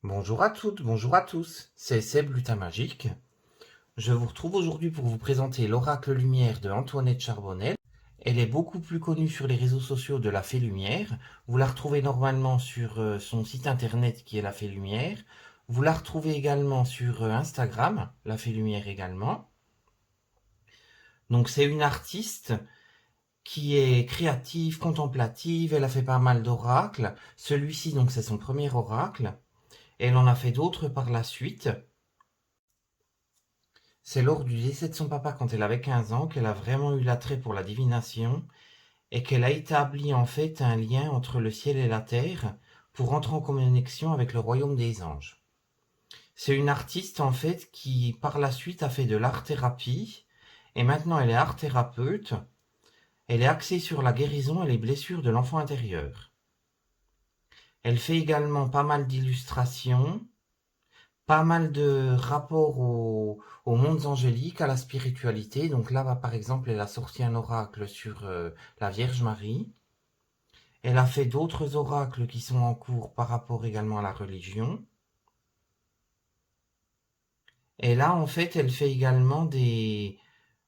Bonjour à toutes, bonjour à tous, c'est Seb Lutin Magique. Je vous retrouve aujourd'hui pour vous présenter l'oracle lumière de Antoinette Charbonnel. Elle est beaucoup plus connue sur les réseaux sociaux de la Fée Lumière. Vous la retrouvez normalement sur son site internet qui est la Fée Lumière. Vous la retrouvez également sur Instagram, la Fée Lumière également. Donc c'est une artiste qui est créative, contemplative, elle a fait pas mal d'oracles. Celui-ci donc c'est son premier oracle. Elle en a fait d'autres par la suite. C'est lors du décès de son papa quand elle avait 15 ans qu'elle a vraiment eu l'attrait pour la divination et qu'elle a établi en fait un lien entre le ciel et la terre pour entrer en connexion avec le royaume des anges. C'est une artiste en fait qui par la suite a fait de l'art-thérapie et maintenant elle est art-thérapeute. Elle est axée sur la guérison et les blessures de l'enfant intérieur. Elle fait également pas mal d'illustrations, pas mal de rapports aux mondes angéliques, à la spiritualité. Donc là, par exemple, elle a sorti un oracle sur la Vierge Marie. Elle a fait d'autres oracles qui sont en cours par rapport également à la religion. Et là, en fait, elle fait également des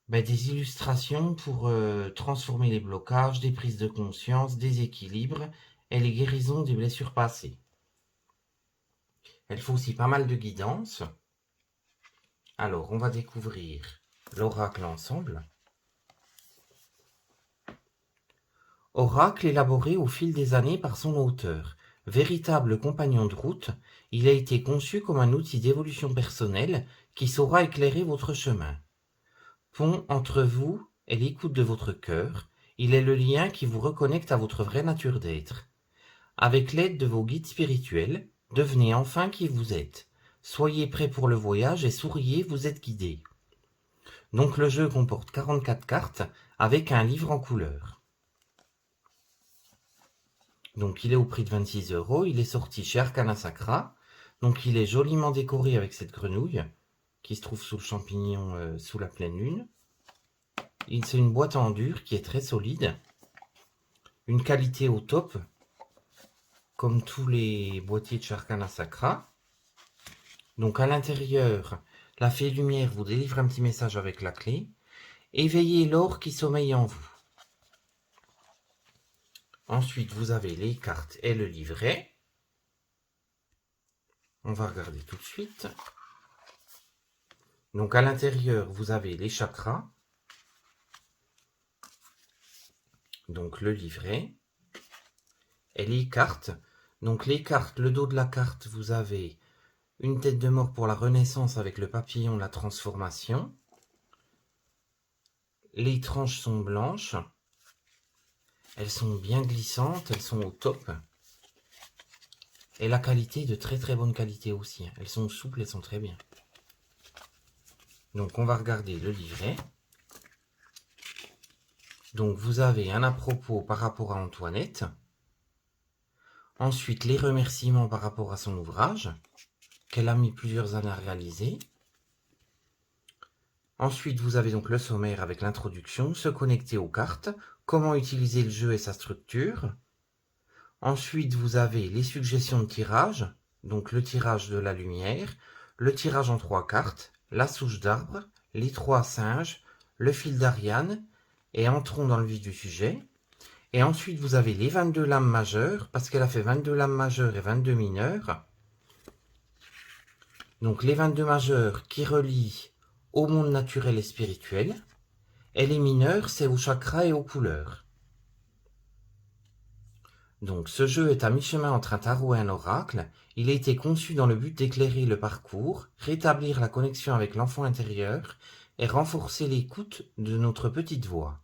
illustrations pour transformer les blocages, des prises de conscience, des équilibres et les guérisons des blessures passées. Elle fait aussi pas mal de guidance. Alors, on va découvrir l'oracle ensemble. Oracle élaboré au fil des années par son auteur. Véritable compagnon de route, il a été conçu comme un outil d'évolution personnelle qui saura éclairer votre chemin. Pont entre vous et l'écoute de votre cœur, il est le lien qui vous reconnecte à votre vraie nature d'être. Avec l'aide de vos guides spirituels, devenez enfin qui vous êtes. Soyez prêts pour le voyage et souriez, vous êtes guidés. Donc le jeu comporte 44 cartes avec un livre en couleur. Donc il est au prix de 26 €, il est sorti chez Arcana Sacra. Donc il est joliment décoré avec cette grenouille qui se trouve sous le champignon sous la pleine lune. C'est une boîte en dur qui est très solide. Une qualité au top, comme tous les boîtiers de chez Arcana Sacra. Donc à l'intérieur, la Fée Lumière vous délivre un petit message avec la clé. Éveillez l'or qui sommeille en vous. Ensuite, vous avez les cartes et le livret. On va regarder tout de suite. Donc à l'intérieur, vous avez les chakras. Donc le livret. Et les cartes. Donc les cartes, le dos de la carte, vous avez une tête de mort pour la renaissance avec le papillon, la transformation. Les tranches sont blanches. Elles sont bien glissantes, elles sont au top. Et la qualité de très très bonne qualité aussi. Elles sont souples, elles sont très bien. Donc on va regarder le livret. Donc vous avez un à propos par rapport à Antoinette. Ensuite les remerciements par rapport à son ouvrage, qu'elle a mis plusieurs années à réaliser. Ensuite vous avez donc le sommaire avec l'introduction, se connecter aux cartes, comment utiliser le jeu et sa structure. Ensuite vous avez les suggestions de tirage, donc le tirage de la lumière, le tirage en 3 cartes, la souche d'arbre, les 3 singes, le fil d'Ariane, et entrons dans le vif du sujet. Et ensuite, vous avez les 22 lames majeures, parce qu'elle a fait 22 lames majeures et 22 mineures. Donc les 22 majeures qui relient au monde naturel et spirituel. Et les mineures, c'est aux chakras et aux couleurs. Donc ce jeu est à mi-chemin entre un tarot et un oracle. Il a été conçu dans le but d'éclairer le parcours, rétablir la connexion avec l'enfant intérieur et renforcer l'écoute de notre petite voix.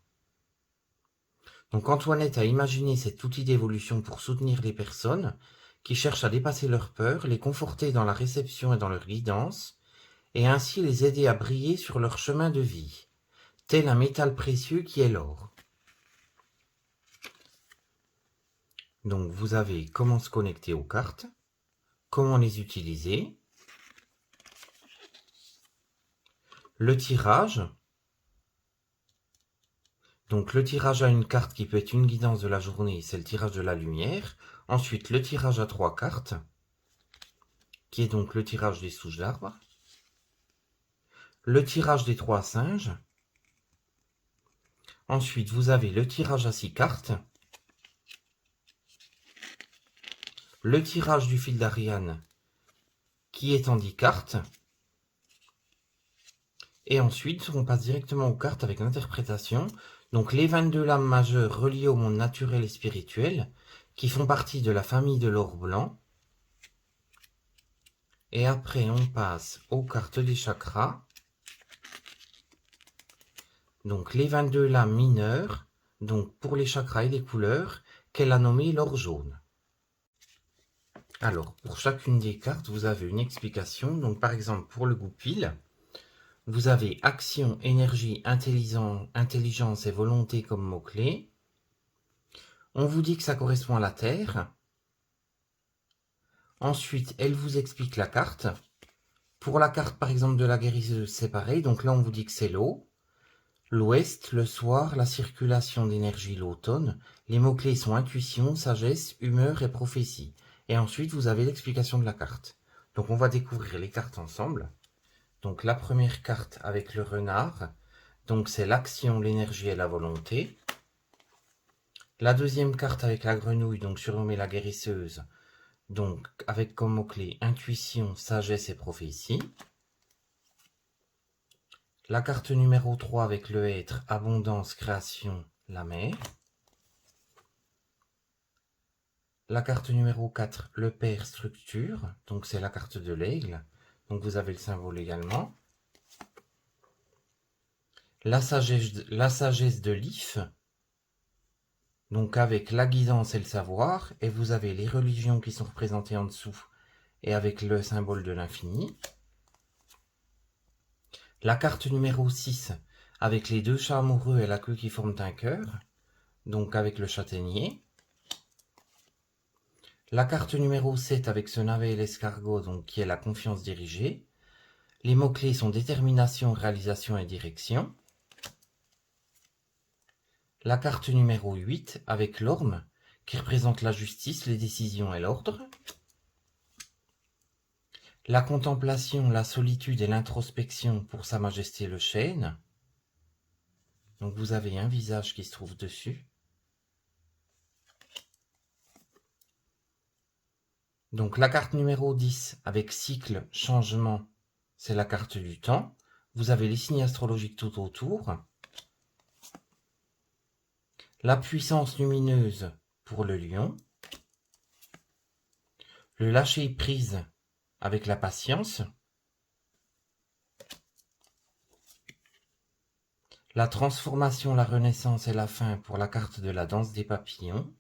Donc Antoinette a imaginé cet outil d'évolution pour soutenir les personnes qui cherchent à dépasser leurs peurs, les conforter dans la réception et dans leur guidance, et ainsi les aider à briller sur leur chemin de vie, tel un métal précieux qui est l'or. Donc vous avez comment se connecter aux cartes, comment les utiliser, le tirage. Donc le tirage à une carte qui peut être une guidance de la journée, c'est le tirage de la lumière. Ensuite le tirage à 3 cartes, qui est donc le tirage des souches d'arbres, le tirage des 3 singes. Ensuite, vous avez le tirage à 6 cartes, le tirage du fil d'Ariane qui est en 10 cartes, et ensuite on passe directement aux cartes avec l'interprétation. Donc les 22 lames majeures reliées au monde naturel et spirituel, qui font partie de la famille de l'or blanc. Et après on passe aux cartes des chakras. Donc les 22 lames mineures, donc pour les chakras et les couleurs, qu'elle a nommé l'or jaune. Alors, pour chacune des cartes, vous avez une explication. Donc par exemple, pour le goupil, vous avez action, énergie, intelligence et volonté comme mots-clés. On vous dit que ça correspond à la Terre. Ensuite, elle vous explique la carte. Pour la carte, par exemple, de la guérisseuse, c'est pareil. Donc là, on vous dit que c'est l'eau. L'ouest, le soir, la circulation d'énergie, l'automne. Les mots-clés sont intuition, sagesse, humeur et prophétie. Et ensuite, vous avez l'explication de la carte. Donc, on va découvrir les cartes ensemble. Donc, la première carte avec le renard. Donc, c'est l'action, l'énergie et la volonté. La deuxième carte avec la grenouille, donc surnommée la guérisseuse. Donc, avec comme mots-clés intuition, sagesse et prophétie. La carte numéro 3 avec le être, abondance, création, la mer. La carte numéro 4, le père, structure. Donc, c'est la carte de l'aigle. Donc, vous avez le symbole également. La sagesse de l'if. Donc, avec la guidance et le savoir. Et vous avez les religions qui sont représentées en dessous. Et avec le symbole de l'infini. La carte numéro 6, avec les 2 chats amoureux et la queue qui forment un cœur. Donc, avec le châtaignier. La carte numéro 7 avec ce navet et l'escargot, donc qui est la confiance dirigée. Les mots-clés sont détermination, réalisation et direction. La carte numéro 8 avec l'orme, qui représente la justice, les décisions et l'ordre. La contemplation, la solitude et l'introspection pour Sa Majesté le chêne. Donc vous avez un visage qui se trouve dessus. Donc la carte numéro 10 avec cycle, changement, c'est la carte du temps. Vous avez les signes astrologiques tout autour. La puissance lumineuse pour le lion. Le lâcher prise avec la patience. La transformation, la renaissance et la fin pour la carte de la danse des papillons.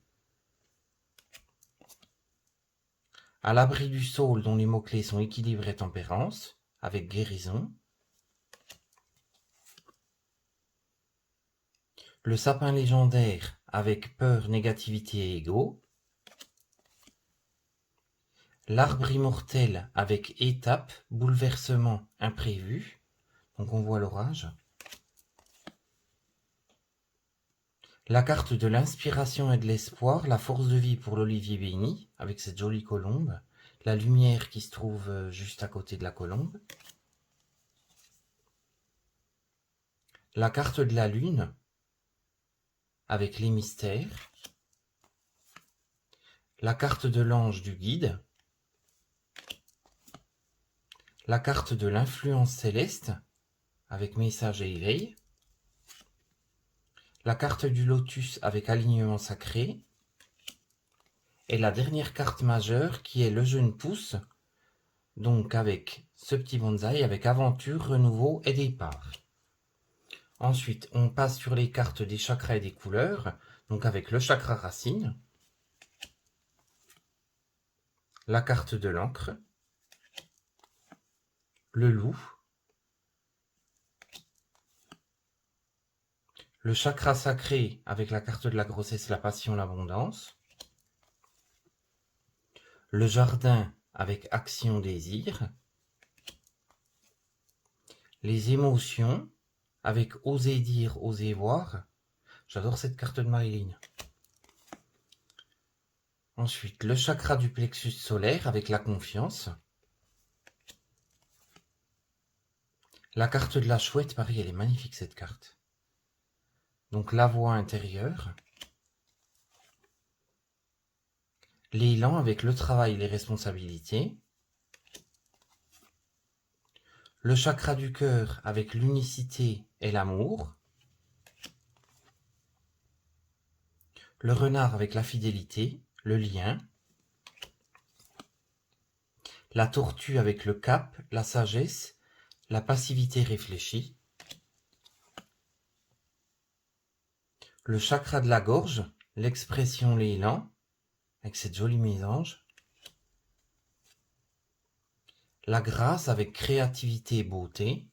À l'abri du saule dont les mots-clés sont équilibre et tempérance, avec guérison. Le sapin légendaire avec peur, négativité et ego. L'arbre immortel avec étape, bouleversement, imprévu. Donc on voit l'orage. La carte de l'inspiration et de l'espoir, la force de vie pour l'olivier béni, avec cette jolie colombe. La lumière qui se trouve juste à côté de la colombe. La carte de la lune, avec les mystères. La carte de l'ange du guide. La carte de l'influence céleste, avec message et éveil. La carte du lotus avec alignement sacré. Et la dernière carte majeure qui est le jeune pousse, donc avec ce petit bonsaï, avec aventure, renouveau et départ. Ensuite, on passe sur les cartes des chakras et des couleurs, donc avec le chakra racine, la carte de l'encre, le loup, le chakra sacré avec la carte de la grossesse, la passion, l'abondance, le jardin avec action, désir, les émotions avec oser dire, oser voir. J'adore cette carte de Marilyn. Ensuite, le chakra du plexus solaire avec la confiance. La carte de la chouette, pareil, elle est magnifique cette carte. Donc la voie intérieure. L'élan avec le travail et les responsabilités. Le chakra du cœur avec l'unicité et l'amour. Le renard avec la fidélité, le lien. La tortue avec le cap, la sagesse, la passivité réfléchie. Le chakra de la gorge, l'expression, l'élan, avec cette jolie mésange. La grâce avec créativité et beauté.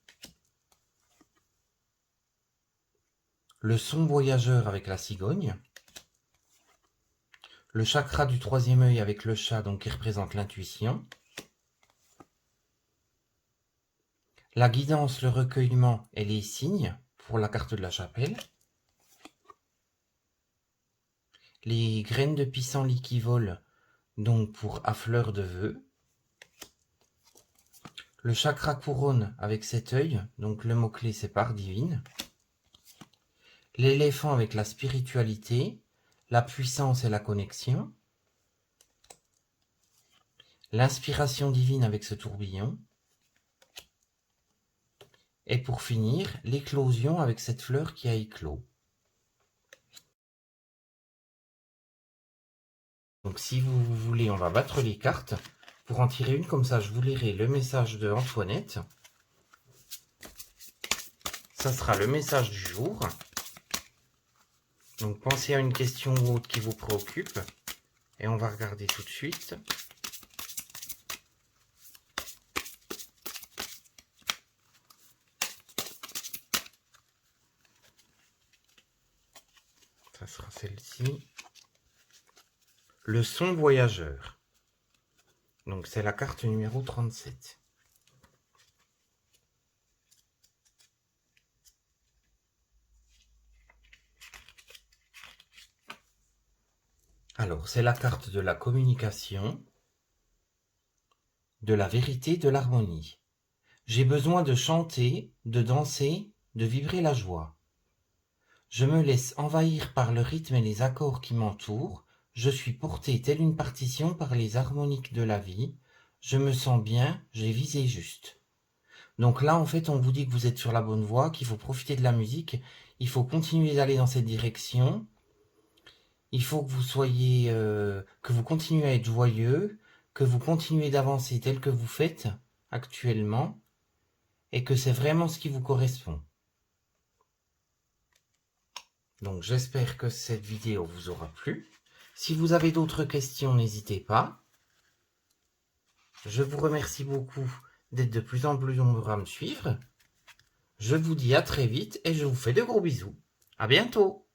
Le son voyageur avec la cigogne. Le chakra du troisième œil avec le chat, donc qui représente l'intuition. La guidance, le recueillement et les signes pour la carte de la chapelle. Les graines de pissenlit qui volent, donc pour à fleur de vœux. Le chakra couronne avec cet œil, donc le mot-clé c'est part divine. L'éléphant avec la spiritualité, la puissance et la connexion. L'inspiration divine avec ce tourbillon. Et pour finir, l'éclosion avec cette fleur qui a éclos. Donc si vous voulez, on va battre les cartes. Pour en tirer une, comme ça je vous lirai le message de Antoinette. Ça sera le message du jour. Donc pensez à une question ou autre qui vous préoccupe. Et on va regarder tout de suite. Ça sera celle-ci. Le son voyageur. Donc c'est la carte numéro 37. Alors c'est la carte de la communication, de la vérité, de l'harmonie. J'ai besoin de chanter, de danser, de vibrer la joie. Je me laisse envahir par le rythme et les accords qui m'entourent. Je suis porté telle une partition par les harmoniques de la vie. Je me sens bien, j'ai visé juste. Donc là, en fait, on vous dit que vous êtes sur la bonne voie, qu'il faut profiter de la musique. Il faut continuer d'aller dans cette direction. Il faut que vous soyez, que vous continuez à être joyeux, que vous continuez d'avancer tel que vous faites actuellement, et que c'est vraiment ce qui vous correspond. Donc j'espère que cette vidéo vous aura plu. Si vous avez d'autres questions, n'hésitez pas. Je vous remercie beaucoup d'être de plus en plus nombreux à me suivre. Je vous dis à très vite et je vous fais de gros bisous. À bientôt!